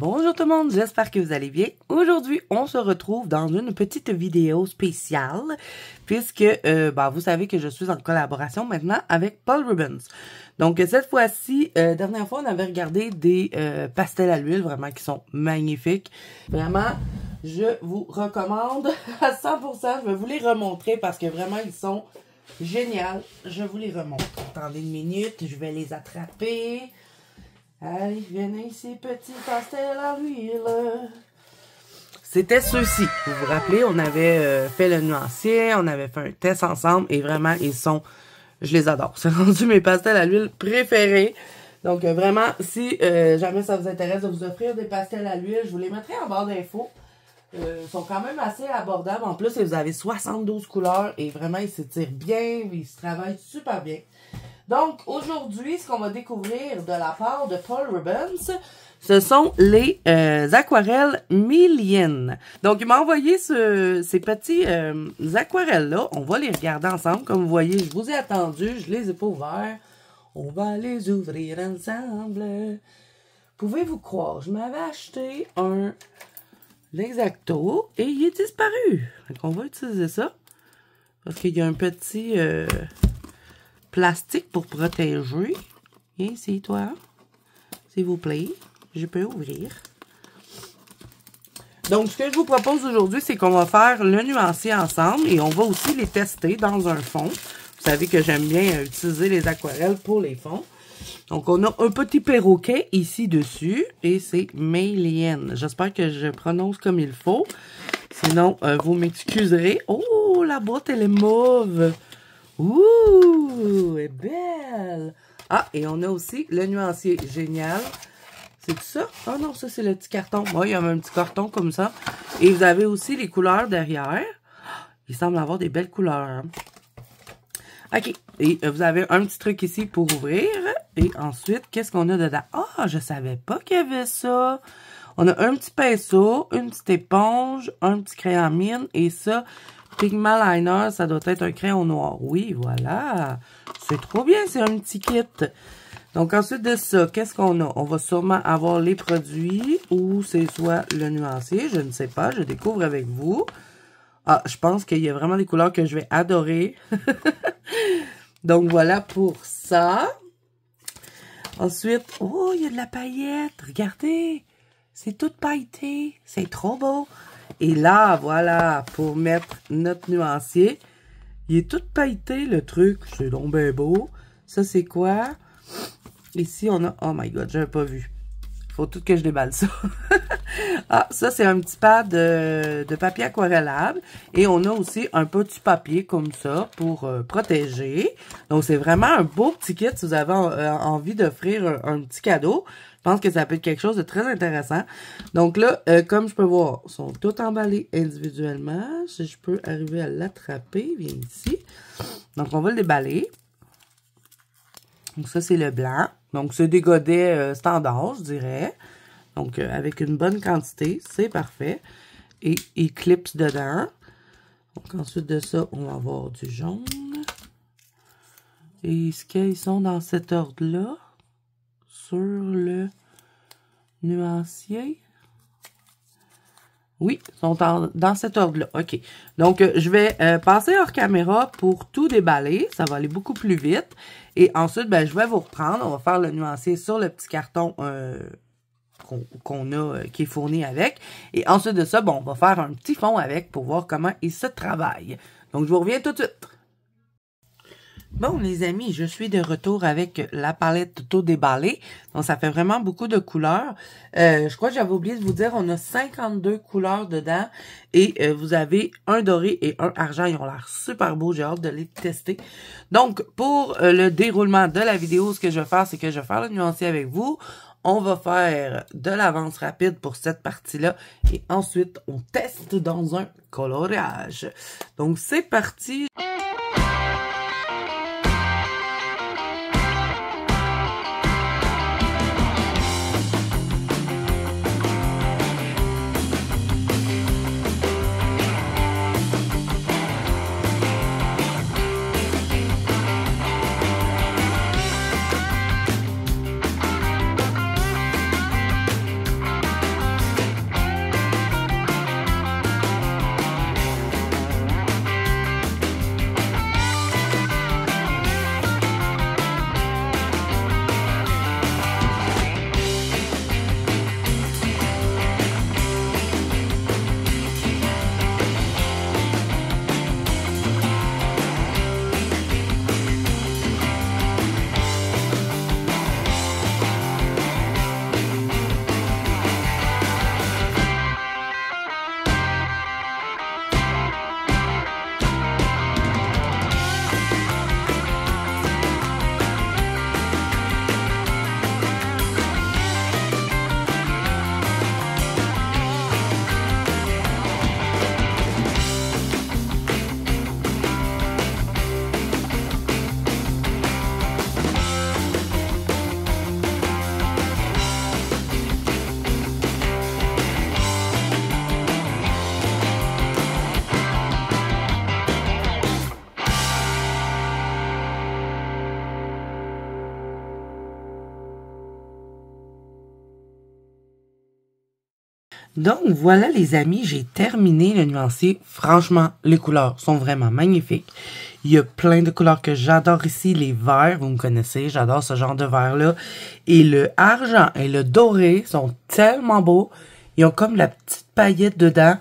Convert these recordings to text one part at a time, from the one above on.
Bonjour tout le monde, j'espère que vous allez bien. Aujourd'hui, on se retrouve dans une petite vidéo spéciale puisque vous savez que je suis en collaboration maintenant avec Paul Rubens. Donc cette fois-ci, dernière fois, on avait regardé des pastels à l'huile vraiment qui sont magnifiques. Vraiment, je vous recommande à 100%. Je vais vous les remontrer parce que vraiment, ils sont géniaux. Je vous les remontre. Attendez une minute, je vais les attraper. Allez, venez ici, petit pastel à l'huile. C'était ceux-ci. Vous vous rappelez, on avait fait le nuancier, on avait fait un test ensemble et vraiment, ils sont... Je les adore. C'est rendu mes pastels à l'huile préférés. Donc, vraiment, si jamais ça vous intéresse de vous offrir des pastels à l'huile, je vous les mettrai en barre d'infos. Ils sont quand même assez abordables. En plus, vous avez 72 couleurs et vraiment, ils s'étirent bien, ils se travaillent super bien. Donc, aujourd'hui, ce qu'on va découvrir de la part de Paul Rubens, ce sont les aquarelles Millienne. Donc, il m'a envoyé ces petits aquarelles-là. On va les regarder ensemble. Comme vous voyez, je vous ai attendu, je les ai pas ouverts. On va les ouvrir ensemble. Pouvez-vous croire, je m'avais acheté un Exacto et il est disparu. Donc, on va utiliser ça. Parce qu'il y a un petit... plastique pour protéger. Viens ici, toi. S'il vous plaît. Je peux ouvrir. Donc, ce que je vous propose aujourd'hui, c'est qu'on va faire le nuancier ensemble et on va aussi les tester dans un fond. Vous savez que j'aime bien utiliser les aquarelles pour les fonds. Donc, on a un petit perroquet ici dessus et c'est Millienne. J'espère que je prononce comme il faut. Sinon, vous m'excuserez. Oh, la boîte, elle est mauve. Ouh, elle est belle! Ah, et on a aussi le nuancier. Génial. C'est tout ça? Ah non, ça, c'est le petit carton. Moi, il y a un petit carton comme ça. Et vous avez aussi les couleurs derrière. Il semble avoir des belles couleurs. Hein? OK. Et vous avez un petit truc ici pour ouvrir. Et ensuite, qu'est-ce qu'on a dedans? Ah, je savais pas qu'il y avait ça. On a un petit pinceau, une petite éponge, un petit crayon à mine et ça... Pigment liner, ça doit être un crayon noir. Oui, voilà. C'est trop bien, c'est un petit kit. Donc, ensuite de ça, qu'est-ce qu'on a? On va sûrement avoir les produits ou c'est soit le nuancier. Je ne sais pas, je découvre avec vous. Ah, je pense qu'il y a vraiment des couleurs que je vais adorer. Donc, voilà pour ça. Ensuite, oh, il y a de la paillette. Regardez, c'est tout pailleté. C'est trop beau. Et là, voilà, pour mettre notre nuancier. Il est tout pailleté, le truc. C'est donc bien beau. Ça, c'est quoi? Ici, on a... Oh my God, j'avais pas vu. Il faut tout que je déballe ça. Ah, ça, c'est un petit pad de papier aquarellable. Et on a aussi un petit papier comme ça pour protéger. Donc, c'est vraiment un beau petit kit si vous avez envie d'offrir un petit cadeau. Je pense que ça peut être quelque chose de très intéressant. Donc là, comme je peux voir, ils sont tous emballés individuellement. Si je peux arriver à l'attraper, viens ici. Donc, on va le déballer. Donc, ça, c'est le blanc. Donc, c'est des godets standards, je dirais. Donc, avec une bonne quantité, c'est parfait. Et ils clipsent dedans. Donc, ensuite de ça, on va avoir du jaune. Et est-ce qu'ils sont dans cet ordre-là? Sur le nuancier. Oui, ils sont dans cet ordre-là. OK. Donc, je vais passer hors caméra pour tout déballer. Ça va aller beaucoup plus vite. Et ensuite, ben, je vais vous reprendre. On va faire le nuancier sur le petit carton qu'on a, qui est fourni avec. Et ensuite de ça, bon, on va faire un petit fond avec pour voir comment il se travaille. Donc, je vous reviens tout de suite. Bon, les amis, je suis de retour avec la palette tout déballée. Donc, ça fait vraiment beaucoup de couleurs. Je crois que j'avais oublié de vous dire, on a 52 couleurs dedans. Et vous avez un doré et un argent. Ils ont l'air super beaux. J'ai hâte de les tester. Donc, pour le déroulement de la vidéo, ce que je vais faire, c'est que je vais faire le nuancier avec vous. On va faire de l'avance rapide pour cette partie-là. Et ensuite, on teste dans un coloriage. Donc, c'est parti! Donc, voilà les amis, j'ai terminé le nuancier. Franchement, les couleurs sont vraiment magnifiques. Il y a plein de couleurs que j'adore ici. Les verts, vous me connaissez, j'adore ce genre de vert-là. Et le argent et le doré sont tellement beaux. Ils ont comme la petite paillette dedans.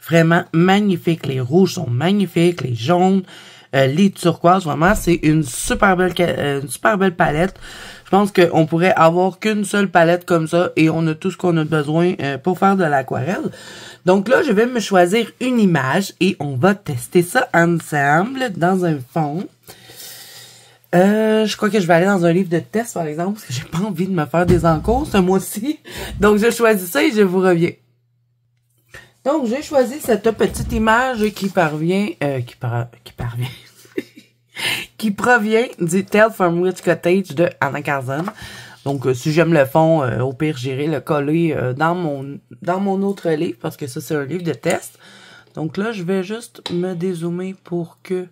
Vraiment magnifique. Les rouges sont magnifiques, les jaunes, les turquoises. Vraiment, c'est une super belle palette. Je pense qu'on pourrait avoir qu'une seule palette comme ça et on a tout ce qu'on a besoin pour faire de l'aquarelle. Donc là, je vais me choisir une image et on va tester ça ensemble dans un fond. Je crois que je vais aller dans un livre de test, par exemple, parce que j'ai pas envie de me faire des encours ce mois-ci. Donc, je choisis ça et je vous reviens. Donc, j'ai choisi cette petite image qui qui provient du Tale from Witch Cottage de Anna Carson. Donc, si j'aime le fond, au pire, j'irai le coller dans mon autre livre, parce que ça, c'est un livre de test. Donc là, je vais juste me dézoomer pour que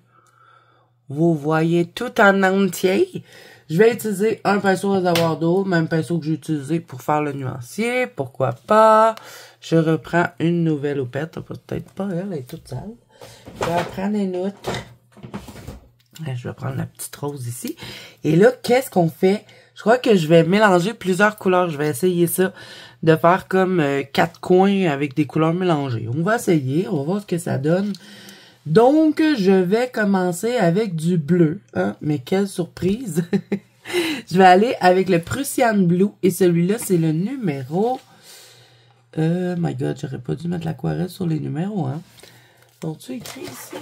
vous voyez tout en entier. Je vais utiliser un pinceau réservoir d'eau, même pinceau que j'ai utilisé pour faire le nuancier. Pourquoi pas? Je reprends une nouvelle houppette. Peut-être pas, elle est toute sale. Je vais prendre une autre. Je vais prendre la petite rose ici. Et là, qu'est-ce qu'on fait? Je crois que je vais mélanger plusieurs couleurs. Je vais essayer ça, de faire comme 4 coins avec des couleurs mélangées. On va essayer, on va voir ce que ça donne. Donc, je vais commencer avec du bleu. Hein? Mais quelle surprise! Je vais aller avec le Prussian Blue. Et celui-là, c'est le numéro... my God, j'aurais pas dû mettre l'aquarelle sur les numéros, hein? Sont-ils écrits ici?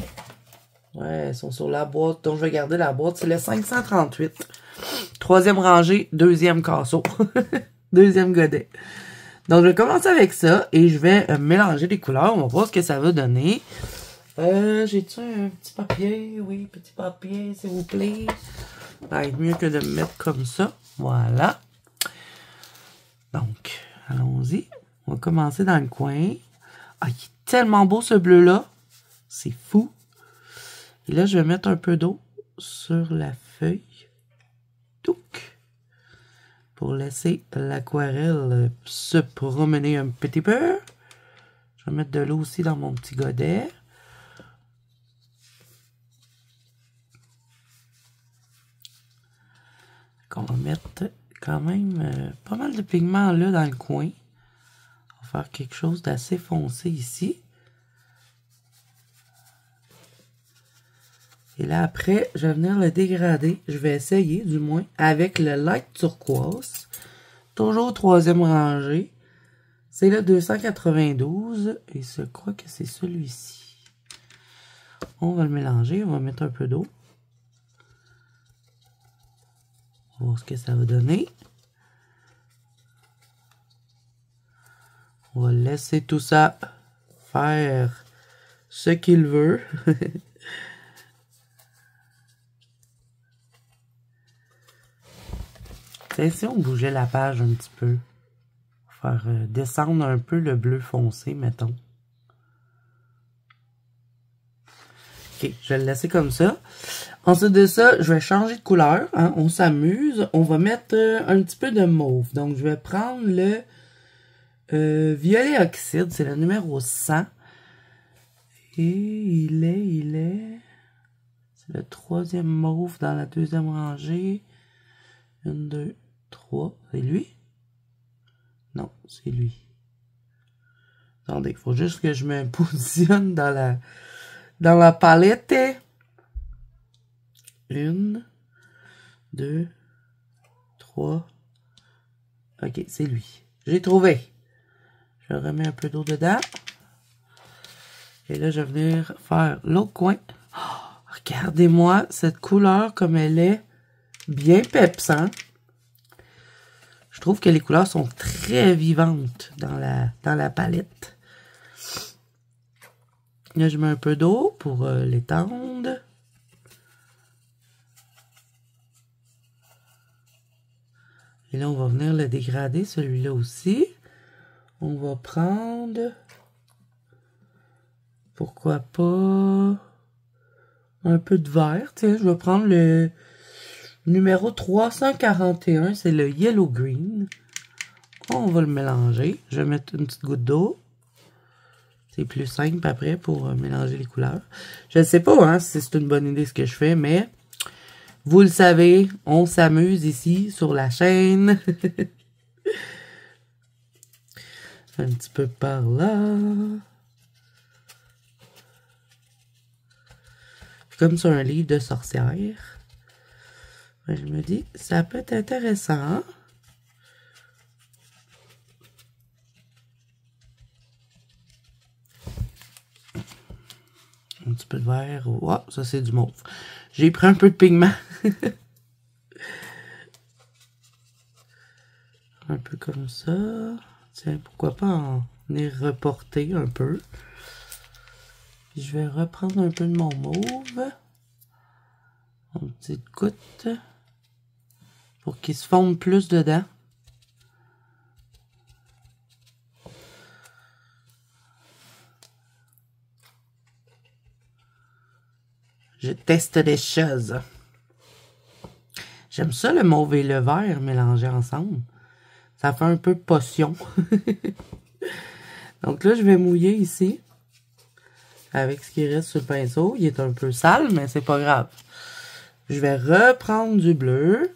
Ouais, ils sont sur la boîte. Donc, je vais garder la boîte. C'est le 538. Troisième rangée, deuxième casseau. Deuxième godet. Donc, je vais commencer avec ça. Et je vais mélanger les couleurs. On va voir ce que ça va donner. J'ai-tu un petit papier? Oui, petit papier, s'il vous plaît. Ça va être mieux que de me mettre comme ça. Voilà. Donc, allons-y. On va commencer dans le coin. Ah, il est tellement beau ce bleu-là. C'est fou. Et là, je vais mettre un peu d'eau sur la feuille. Touc. Pour laisser l'aquarelle se promener un petit peu. Je vais mettre de l'eau aussi dans mon petit godet. On va mettre quand même pas mal de pigments là dans le coin. On va faire quelque chose d'assez foncé ici. Et là, après, je vais venir le dégrader. Je vais essayer, du moins, avec le light turquoise. Toujours troisième rangée. C'est le 292. Et je crois que c'est celui-ci. On va le mélanger. On va mettre un peu d'eau. On va voir ce que ça va donner. On va laisser tout ça faire ce qu'il veut. Si on bougeait la page un petit peu, faire descendre un peu le bleu foncé, mettons. Ok, je vais le laisser comme ça. Ensuite de ça, je vais changer de couleur. Hein, on s'amuse. On va mettre un petit peu de mauve. Donc, je vais prendre le violet oxyde. C'est le numéro 100. Et il est... C'est le troisième mauve dans la deuxième rangée. 1, 2, 3. C'est lui? Non, c'est lui. Attendez, il faut juste que je me positionne dans la palette. 1, 2, 3. Ok, c'est lui. J'ai trouvé. Je remets un peu d'eau dedans. Et là, je vais venir faire l'autre coin. Oh, regardez-moi cette couleur comme elle est. Bien pepsant. Je trouve que les couleurs sont très vivantes dans la palette. Là, je mets un peu d'eau pour l'étendre. Et là, on va venir le dégrader, celui-là aussi. On va prendre... Pourquoi pas... Un peu de vert. Tiens, je vais prendre le... Numéro 341, c'est le Yellow Green. On va le mélanger. Je vais mettre une petite goutte d'eau. C'est plus simple après pour mélanger les couleurs. Je ne sais pas hein, si c'est une bonne idée ce que je fais, mais vous le savez, on s'amuse ici sur la chaîne. Un petit peu par là. Comme sur un livre de sorcière. Je me dis, ça peut être intéressant. Un petit peu de vert. Oh, ça c'est du mauve. J'ai pris un peu de pigment. Un peu comme ça. Tiens, pourquoi pas en y reporter un peu. Puis je vais reprendre un peu de mon mauve. Une petite goutte. Pour qu'il se fonde plus dedans. Je teste des choses. J'aime ça le mauve et le vert mélangés ensemble. Ça fait un peu potion. Donc là, je vais mouiller ici. Avec ce qui reste sur le pinceau. Il est un peu sale, mais c'est pas grave. Je vais reprendre du bleu.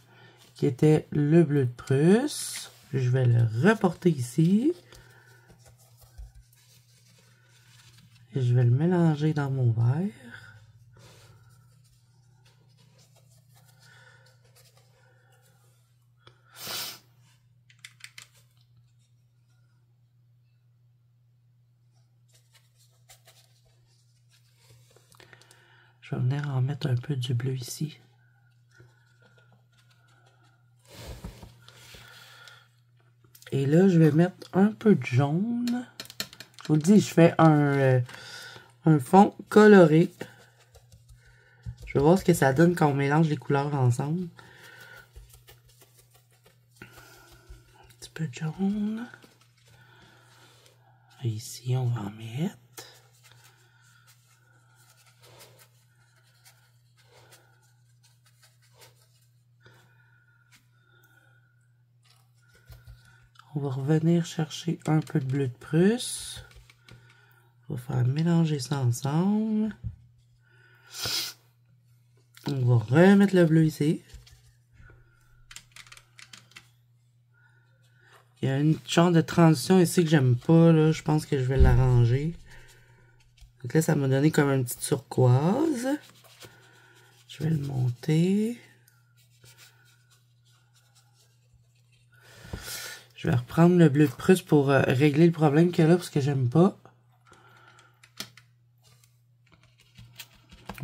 Qui était le bleu de Prusse. Je vais le reporter ici. Et je vais le mélanger dans mon verre. Je vais venir en mettre un peu du bleu ici. Et là, je vais mettre un peu de jaune. Je vous le dis, je fais un fond coloré. Je vais voir ce que ça donne quand on mélange les couleurs ensemble. Un petit peu de jaune. Et ici, on va en mettre. On va revenir chercher un peu de bleu de Prusse. On va faire mélanger ça ensemble. On va remettre le bleu ici. Il y a une genre de transition ici que j'aime pas. Là. Je pense que je vais l'arranger. Donc là, ça m'a donné comme une petite turquoise. Je vais le monter. Je vais reprendre le bleu de Prusse pour régler le problème qu'il y a là, parce que j'aime pas.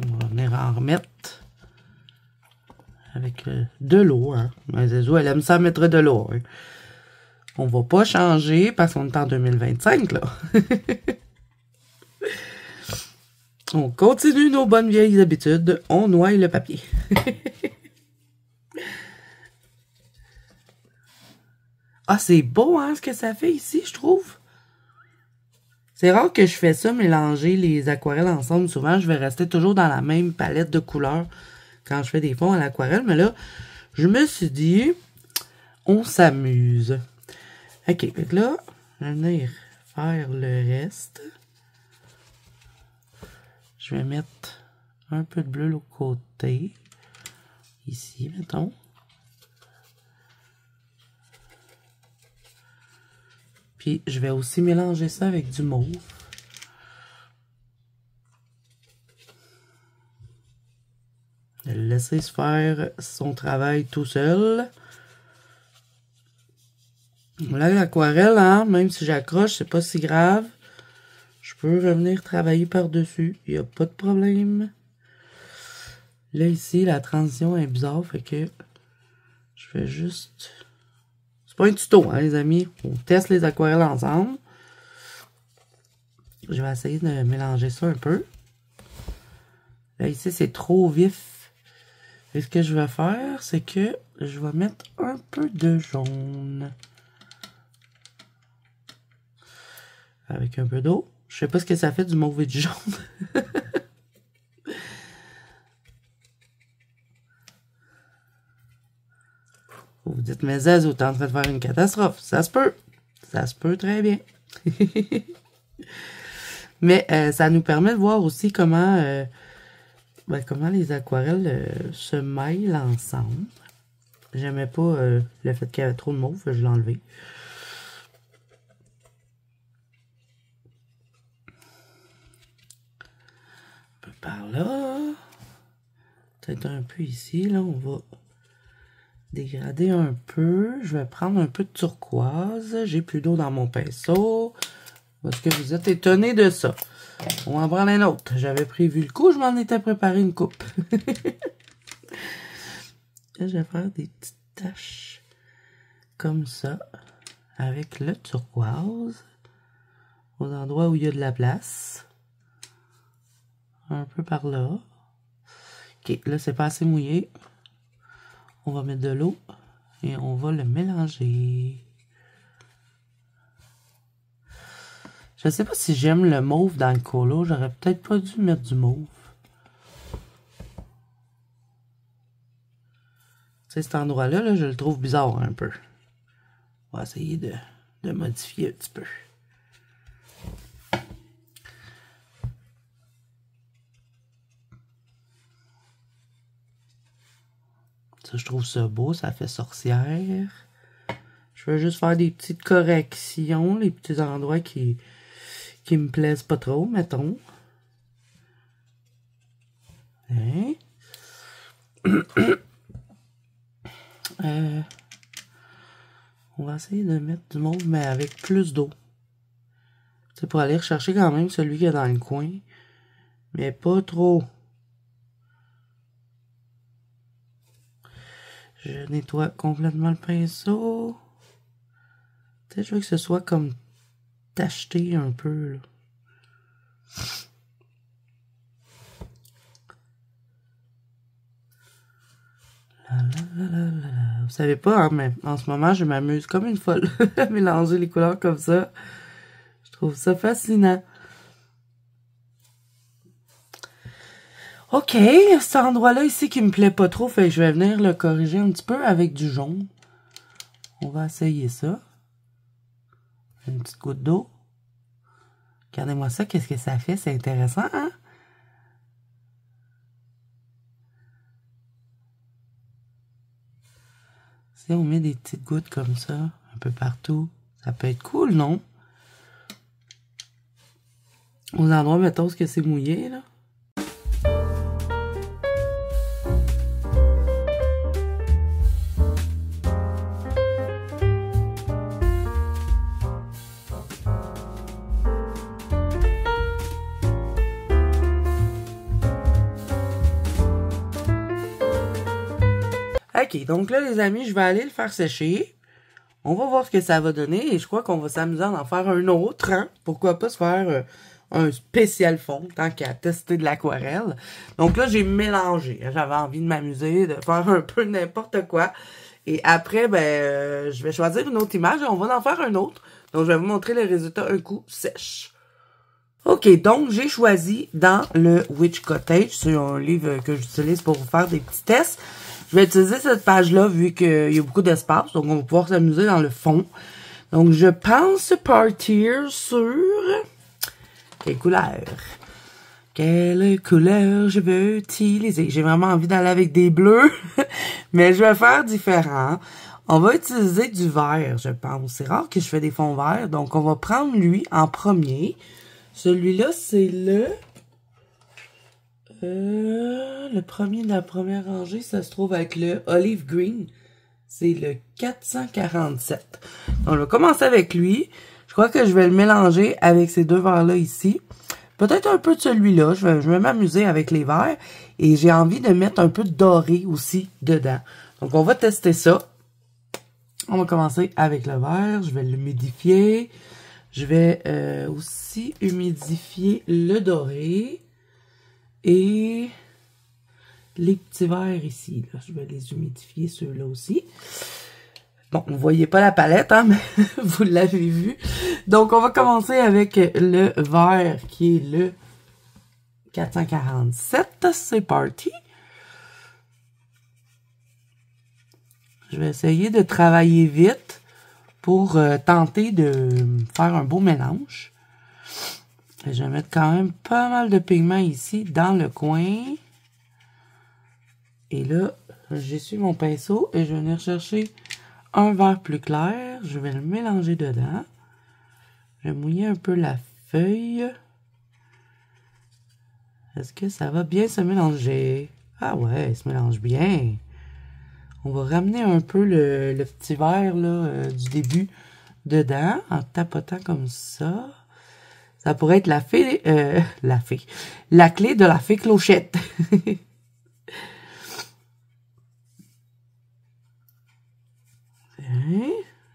On va venir en remettre avec de l'eau. Hein. Zézou, elle aime ça mettre de l'eau. Hein. On va pas changer parce qu'on est en 2025, là. On continue nos bonnes vieilles habitudes. On noie le papier. Ah, c'est beau, hein, ce que ça fait ici, je trouve. C'est rare que je fais ça, mélanger les aquarelles ensemble. Souvent, je vais rester toujours dans la même palette de couleurs quand je fais des fonds à l'aquarelle. Mais là, je me suis dit, on s'amuse. OK, donc là, je vais venir faire le reste. Je vais mettre un peu de bleu de l'autre côté. Ici, mettons. Puis, je vais aussi mélanger ça avec du mauve. Je vais le laisser se faire son travail tout seul. Là, l'aquarelle, hein, même si j'accroche, c'est pas si grave. Je peux revenir travailler par-dessus. Il n'y a pas de problème. Là, ici, la transition est bizarre, fait que je fais juste... C'est pas un tuto, hein, les amis. On teste les aquarelles ensemble. Je vais essayer de mélanger ça un peu. Là, ici, c'est trop vif. Et ce que je vais faire, c'est que je vais mettre un peu de jaune. Avec un peu d'eau. Je sais pas ce que ça fait du mauve et du jaune. Vous dites, mais Zazou, t'es en train de faire une catastrophe. Ça se peut. Ça se peut très bien. Mais ça nous permet de voir aussi comment, comment les aquarelles se mêlent ensemble. J'aimais pas le fait qu'il y avait trop de mauve, je l'ai enlevé. Un peu par là. Peut-être un peu ici, là, on va dégrader un peu. Je vais prendre un peu de turquoise. J'ai plus d'eau dans mon pinceau. Est-ce que vous êtes étonnés de ça? On va en prendre un autre. J'avais prévu le coup, je m'en étais préparé une coupe. Là, je vais faire des petites taches comme ça, avec le turquoise, aux endroits où il y a de la place. Un peu par là. Ok, là, c'est pas assez mouillé. On va mettre de l'eau et on va le mélanger. Je sais pas si j'aime le mauve dans le colo. J'aurais peut-être pas dû mettre du mauve. Tu sais, cet endroit-là, là, je le trouve bizarre un peu. On va essayer de modifier un petit peu. Ça, je trouve ça beau. Ça fait sorcière. Je vais juste faire des petites corrections. Les petits endroits qui me plaisent pas trop, mettons. Hein? On va essayer de mettre du mauve, mais avec plus d'eau. C'est pour aller rechercher quand même celui qu'il y a dans le coin. Mais pas trop. Je nettoie complètement le pinceau. Tu sais, je veux que ce soit comme tacheté un peu, là. Vous savez pas, hein, mais en ce moment, je m'amuse comme une folle à mélanger les couleurs comme ça. Je trouve ça fascinant. Ok, cet endroit-là ici qui me plaît pas trop, fait que je vais venir le corriger un petit peu avec du jaune. On va essayer ça. Une petite goutte d'eau. Regardez-moi ça, qu'est-ce que ça fait? C'est intéressant, hein? Si on met des petites gouttes comme ça, un peu partout, ça peut être cool, non? Aux endroits, mettons, où c'est mouillé, là. Ok, donc là, les amis, je vais aller le faire sécher. On va voir ce que ça va donner et je crois qu'on va s'amuser à en faire un autre, hein? Pourquoi pas se faire un spécial fond, tant qu'à tester de l'aquarelle. Donc là, j'ai mélangé. J'avais envie de m'amuser, de faire un peu n'importe quoi. Et après, ben, je vais choisir une autre image et on va en faire un autre. Donc, je vais vous montrer le résultat un coup sèche. Ok, donc j'ai choisi dans le Witch Cottage. C'est un livre que j'utilise pour vous faire des petits tests. Je vais utiliser cette page-là vu qu'il y a beaucoup d'espace. Donc, on va pouvoir s'amuser dans le fond. Donc, je pense partir sur... Quelle couleur? Quelle couleur je veux utiliser? J'ai vraiment envie d'aller avec des bleus. Mais je vais faire différent. On va utiliser du vert, je pense. C'est rare que je fais des fonds verts. Donc, on va prendre lui en premier. Celui-là, c'est le premier de la première rangée, ça se trouve avec le Olive Green. C'est le 447. Donc, je vais commencer avec lui. Je crois que je vais le mélanger avec ces deux verres-là ici. Peut-être un peu de celui-là. Je vais m'amuser avec les verts. Et j'ai envie de mettre un peu de doré aussi dedans. Donc, on va tester ça. On va commencer avec le vert. Je vais l'humidifier. Je vais aussi humidifier le doré. Et les petits verres ici, là, je vais les humidifier, ceux-là aussi. Bon, vous ne voyez pas la palette, hein, mais vous l'avez vu. Donc, on va commencer avec le vert qui est le 447. C'est parti. Je vais essayer de travailler vite pour tenter de faire un beau mélange. Et je vais mettre quand même pas mal de pigments ici dans le coin. Et là, j'essuie mon pinceau et je vais venir chercher un vert plus clair. Je vais le mélanger dedans. Je vais mouiller un peu la feuille. Est-ce que ça va bien se mélanger? Ah ouais, il se mélange bien. On va ramener un peu le petit verre là, du début dedans en tapotant comme ça. Ça pourrait être la clé de la fée clochette.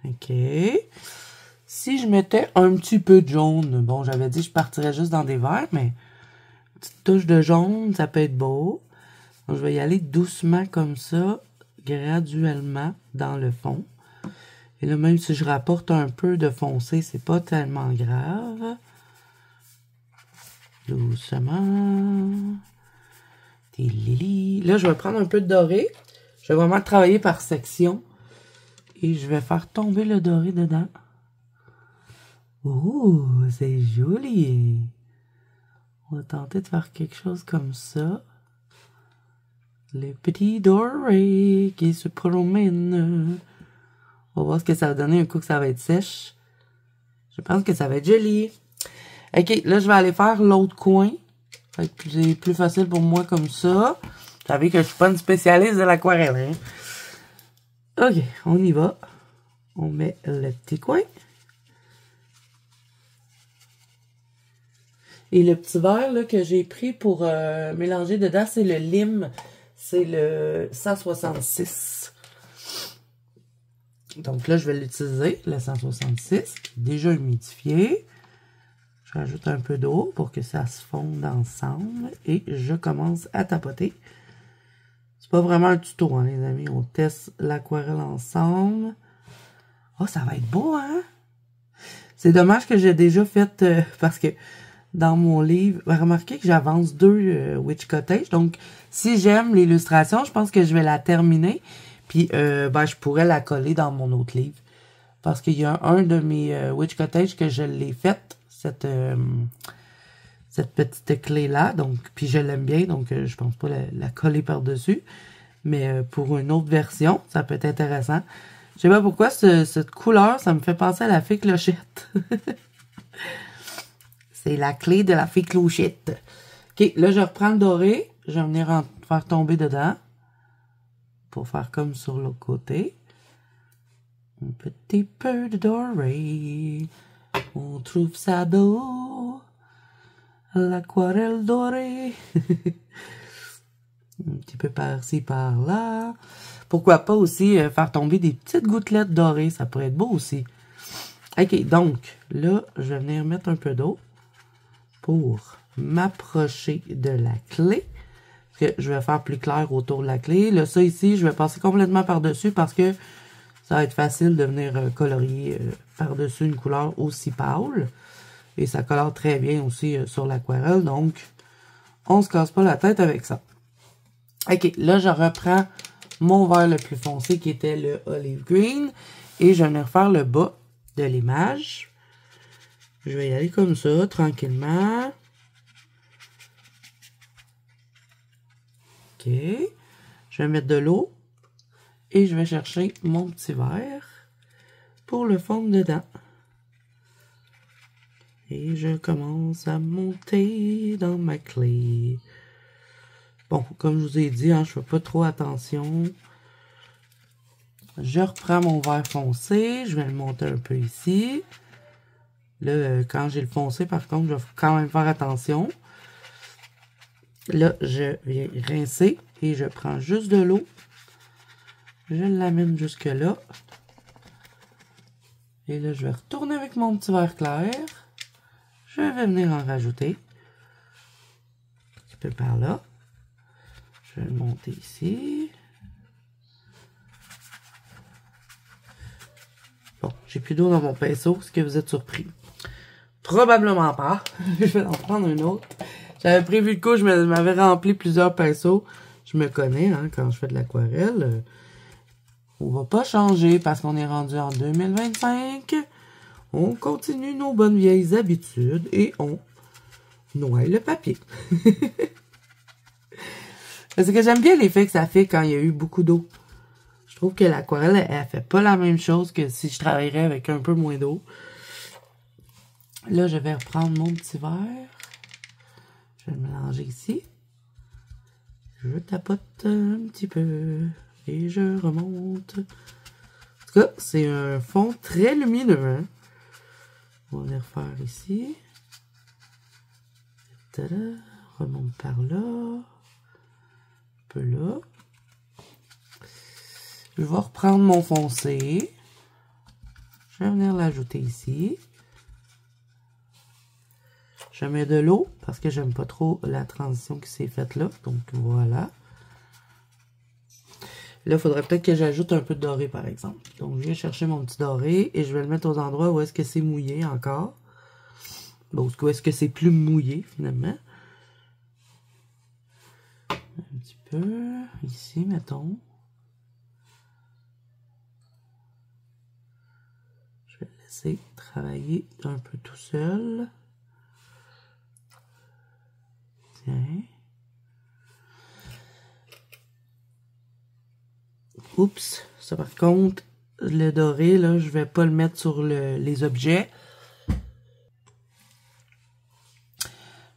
OK. Si je mettais un petit peu de jaune, bon, j'avais dit que je partirais juste dans des verts, mais une petite touche de jaune, ça peut être beau. Donc, je vais y aller doucement comme ça, graduellement dans le fond. Et là, même si je rapporte un peu de foncé, c'est pas tellement grave. Doucement. Là, je vais prendre un peu de doré. Je vais vraiment travailler par section. Et je vais faire tomber le doré dedans. Oh, c'est joli. On va tenter de faire quelque chose comme ça. Les petits dorés qui se promènent. On va voir ce que ça va donner un coup que ça va être sèche. Je pense que ça va être joli. OK, là, je vais aller faire l'autre coin. C'est plus facile pour moi comme ça. Vous savez que je suis pas une spécialiste de l'aquarelle, hein? OK, on y va. On met le petit coin. Et le petit verre là, que j'ai pris pour mélanger dedans, c'est le lime. C'est le 166. Donc là, je vais l'utiliser, le 166, déjà humidifié. Je rajoute un peu d'eau pour que ça se fonde ensemble. Et je commence à tapoter. C'est pas vraiment un tuto, hein, les amis. On teste l'aquarelle ensemble. Oh, ça va être beau, hein? C'est dommage que j'ai déjà fait, parce que dans mon livre, remarquez que j'avance 2 Witch Cottage. Donc, si j'aime l'illustration, je pense que je vais la terminer. Puis, je pourrais la coller dans mon autre livre. Parce qu'il y a un de mes Witch Cottage que je l'ai faite. Cette petite clé-là. Donc, puis je l'aime bien. Donc, je pense pas la coller par-dessus. Mais pour une autre version, ça peut être intéressant. Je sais pas pourquoi cette couleur, ça me fait penser à la fée clochette. C'est la clé de la fée clochette. OK, là, je reprends le doré. Je vais venir faire tomber dedans. Pour faire comme sur l'autre côté. Un petit peu de doré. On trouve ça beau. L'aquarelle dorée. Un petit peu par-ci, par-là. Pourquoi pas aussi faire tomber des petites gouttelettes dorées. Ça pourrait être beau aussi. OK, donc, là, je vais venir mettre un peu d'eau pour m'approcher de la clé. Parce que je vais faire plus clair autour de la clé. Là, ça ici, je vais passer complètement par-dessus parce que ça va être facile de venir colorier par-dessus une couleur aussi pâle. Et ça colore très bien aussi sur l'aquarelle. Donc, on se casse pas la tête avec ça. OK, là, je reprends mon vert le plus foncé qui était le olive green. Et je vais venir faire le bas de l'image. Je vais y aller comme ça, tranquillement. OK. Je vais mettre de l'eau. Et je vais chercher mon petit verre pour le fondre dedans. Et je commence à monter dans ma clé. Bon, comme je vous ai dit, hein, je ne fais pas trop attention. Je reprends mon vert foncé. Je vais le monter un peu ici. Là, quand j'ai le foncé, par contre, je vais quand même faire attention. Là, je viens rincer et je prends juste de l'eau. Je l'amène jusque là. Et là, je vais retourner avec mon petit verre clair. Je vais venir en rajouter. Un petit peu par là. Je vais le monter ici. Bon, j'ai plus d'eau dans mon pinceau. Est-ce que vous êtes surpris? Probablement pas. Je vais en prendre un autre. J'avais prévu le coup, je m'avais rempli plusieurs pinceaux. Je me connais, hein, quand je fais de l'aquarelle. On va pas changer parce qu'on est rendu en 2025. On continue nos bonnes vieilles habitudes et on noie le papier. Parce que j'aime bien l'effet que ça fait quand il y a eu beaucoup d'eau. Je trouve que l'aquarelle, elle fait pas la même chose que si je travaillerais avec un peu moins d'eau. Là, je vais reprendre mon petit verre. Je vais le mélanger ici. Je tapote un petit peu et je remonte. En tout cas, c'est un fond très lumineux. Hein? On va venir faire ici. Tada, remonte par là. Un peu là. Je vais reprendre mon foncé. Je vais venir l'ajouter ici. Je mets de l'eau parce que j'aime pas trop la transition qui s'est faite là. Donc voilà. Là, il faudrait peut-être que j'ajoute un peu de doré par exemple. Donc je viens chercher mon petit doré et je vais le mettre aux endroits où est-ce que c'est mouillé encore. Bon, où est-ce que c'est plus mouillé finalement. Un petit peu. Ici, mettons. Je vais le laisser travailler un peu tout seul. Tiens. Oups, ça par contre, le doré, là, je vais pas le mettre sur les objets.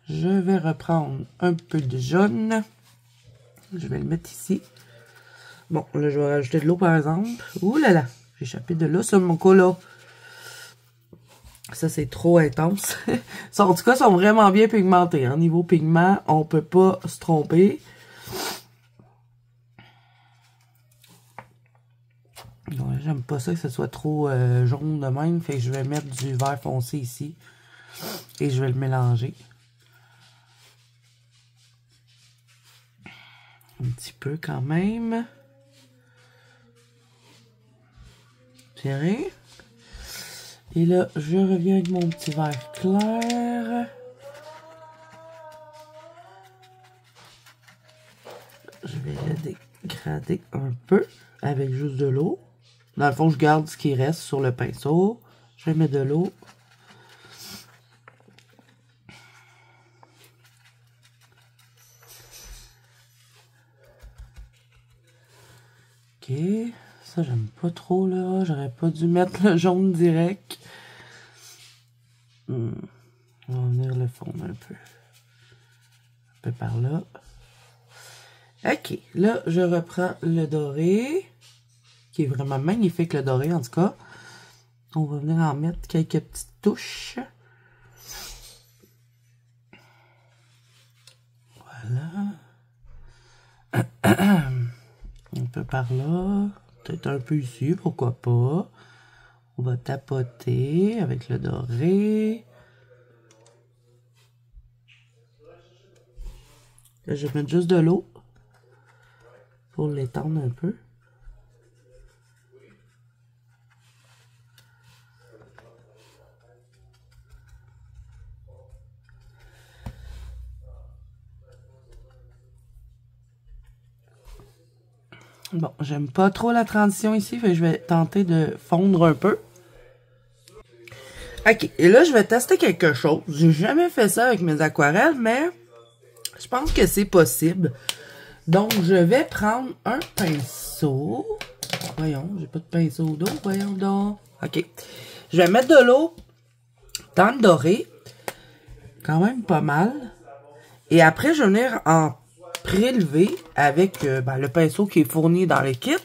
Je vais reprendre un peu de jaune. Je vais le mettre ici. Bon, là, je vais rajouter de l'eau, par exemple. Ouh là là, j'ai échappé de l'eau sur mon cola. Ça, c'est trop intense. En tout cas, ils sont vraiment bien pigmentés. Hein. Niveau pigment, on peut pas se tromper. J'aime pas ça que ce soit trop jaune de même. Fait que je vais mettre du vert foncé ici. Et je vais le mélanger. Un petit peu quand même. Tiens. Et là, je reviens avec mon petit vert clair. Je vais le dégrader un peu avec juste de l'eau. Dans le fond, je garde ce qui reste sur le pinceau. Je vais mettre de l'eau. Ok. Ça, j'aime pas trop, là. J'aurais pas dû mettre le jaune direct. On va venir le fondre un peu. Un peu par là. Ok. Là, je reprends le doré. Qui est vraiment magnifique, le doré, en tout cas. On va venir en mettre quelques petites touches. Voilà. Un peu par là. Peut-être un peu ici, pourquoi pas. On va tapoter avec le doré. Là, je vais mettre juste de l'eau pour l'étendre un peu. Bon, j'aime pas trop la transition ici, fait que je vais tenter de fondre un peu. Ok, et là, je vais tester quelque chose. J'ai jamais fait ça avec mes aquarelles, mais je pense que c'est possible. Donc, je vais prendre un pinceau. Voyons, j'ai pas de pinceau d'eau, voyons donc. Ok, je vais mettre de l'eau dans le doré. Quand même pas mal. Et après, je vais venir en prélever avec le pinceau qui est fourni dans le kit.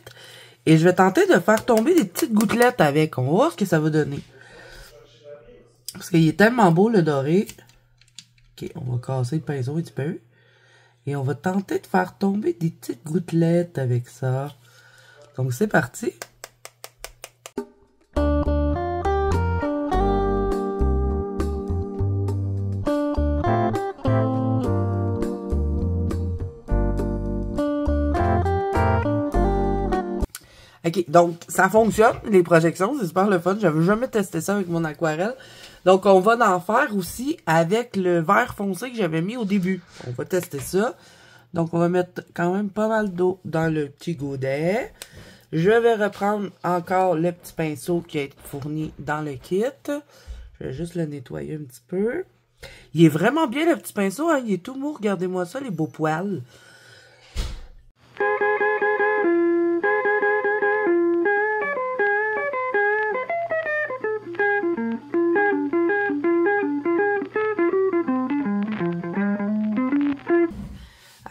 Et je vais tenter de faire tomber des petites gouttelettes avec. On va voir ce que ça va donner. Parce qu'il est tellement beau le doré. Ok, on va casser le pinceau un petit peu. Et on va tenter de faire tomber des petites gouttelettes avec ça. Donc c'est parti. Ok, donc ça fonctionne, les projections, c'est super le fun. J'avais jamais testé ça avec mon aquarelle. Donc on va en faire aussi avec le vert foncé que j'avais mis au début. On va tester ça. Donc on va mettre quand même pas mal d'eau dans le petit godet. Je vais reprendre encore le petit pinceau qui est fourni dans le kit. Je vais juste le nettoyer un petit peu. Il est vraiment bien, le petit pinceau, hein? Il est tout mou, regardez-moi ça, les beaux poils.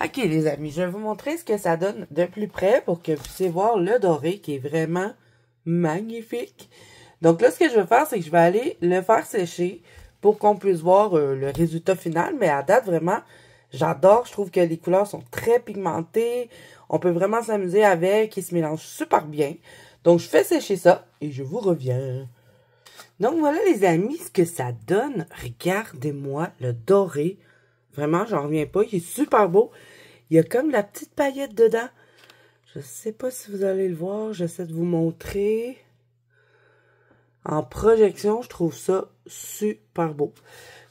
Ok les amis, je vais vous montrer ce que ça donne de plus près pour que vous puissiez voir le doré qui est vraiment magnifique. Donc là, ce que je vais faire, c'est que je vais aller le faire sécher pour qu'on puisse voir le résultat final. Mais à date, vraiment, j'adore. Je trouve que les couleurs sont très pigmentées. On peut vraiment s'amuser avec. Ils se mélangent super bien. Donc, je fais sécher ça et je vous reviens. Donc, voilà les amis, ce que ça donne. Regardez-moi le doré. Vraiment, j'en reviens pas. Il est super beau. Il y a comme la petite paillette dedans. Je sais pas si vous allez le voir. J'essaie de vous montrer. En projection, je trouve ça super beau.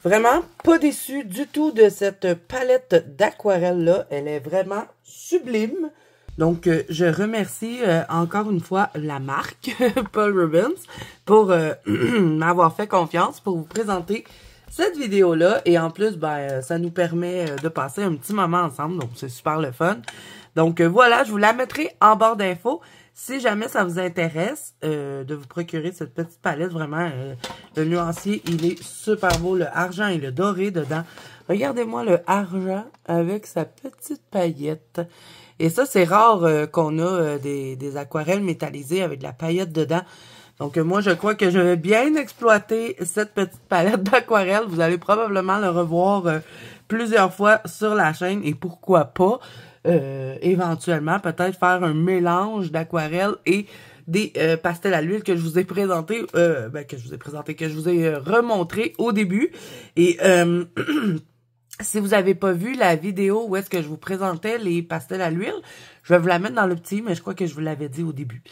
Vraiment, pas déçu du tout de cette palette d'aquarelle-là. Elle est vraiment sublime. Donc, je remercie encore une fois la marque Paul Rubens pour m'avoir fait confiance pour vous présenter cette vidéo-là. Et en plus, ben, ça nous permet de passer un petit moment ensemble. Donc, c'est super le fun. Donc, voilà, je vous la mettrai en barre d'infos. Si jamais ça vous intéresse de vous procurer cette petite palette, vraiment, le nuancier, il est super beau. Le argent et le doré dedans. Regardez-moi le argent avec sa petite paillette. Et ça, c'est rare qu'on a des aquarelles métallisées avec de la paillette dedans. Donc, moi, je crois que je vais bien exploiter cette petite palette d'aquarelle. Vous allez probablement le revoir plusieurs fois sur la chaîne. Et pourquoi pas, éventuellement, peut-être faire un mélange d'aquarelle et des pastels à l'huile que je vous ai présenté, que je vous ai remontré au début. Et si vous avez pas vu la vidéo où est-ce que je vous présentais les pastels à l'huile, je vais vous la mettre dans le petit, mais je crois que je vous l'avais dit au début.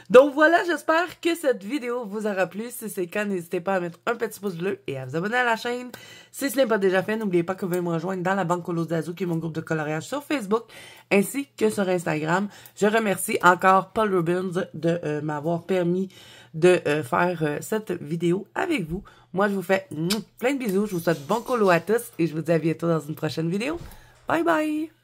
Donc voilà, j'espère que cette vidéo vous aura plu. Si c'est le cas, n'hésitez pas à mettre un petit pouce bleu et à vous abonner à la chaîne. Si ce n'est pas déjà fait, n'oubliez pas que vous pouvez me rejoindre dans la Banque Colo d'Azou, qui est mon groupe de coloriage sur Facebook, ainsi que sur Instagram. Je remercie encore Paul Rubens de m'avoir permis de faire cette vidéo avec vous. Moi, je vous fais plein de bisous. Je vous souhaite bon colo à tous et je vous dis à bientôt dans une prochaine vidéo. Bye bye!